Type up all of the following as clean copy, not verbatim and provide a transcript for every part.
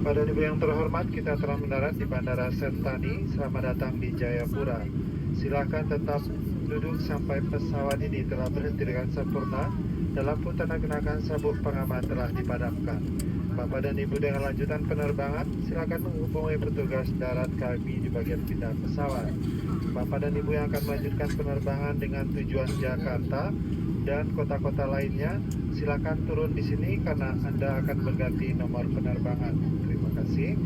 Bapak dan Ibu yang terhormat, kita telah mendarat di Bandara Sentani. Selamat datang di Jayapura. Silakan tetap duduk sampai pesawat ini telah berhenti dengan sempurna dan lampu tanda kenakan sabuk pengaman telah dipadamkan. Bapak dan Ibu dengan lanjutan penerbangan, silakan menghubungi petugas darat kami di bagian pindah pesawat. Bapak dan Ibu yang akan melanjutkan penerbangan dengan tujuan Jakarta dan kota-kota lainnya, silakan turun di sini karena Anda akan berganti nomor penerbangan. Terima kasih.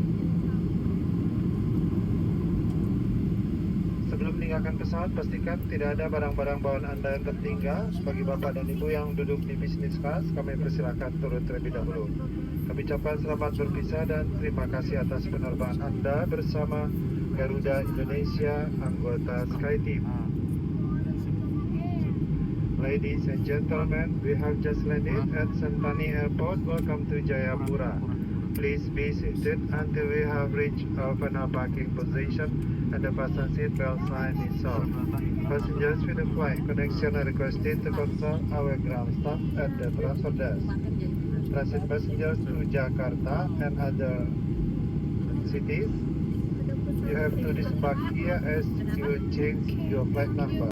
Sebelum meninggalkan pesawat, pastikan tidak ada barang-barang bawaan Anda yang tertinggal. Bagi Bapak dan Ibu yang duduk di bisnis class, kami persilakan turun terlebih dahulu. Kami ucapkan selamat berpisah dan terima kasih atas penerbangan Anda bersama Garuda Indonesia, anggota SkyTeam. Ladies and gentlemen, we have just landed at Sentani Airport. Welcome to Jayapura. Please be seated until we have reached our final parking position and the fasten seat belt sign is off. Passengers with the flight connection are requested to consult our ground staff at the transfer desk. Transit passengers to Jakarta and other cities, you have to disembark here as you will change your flight number.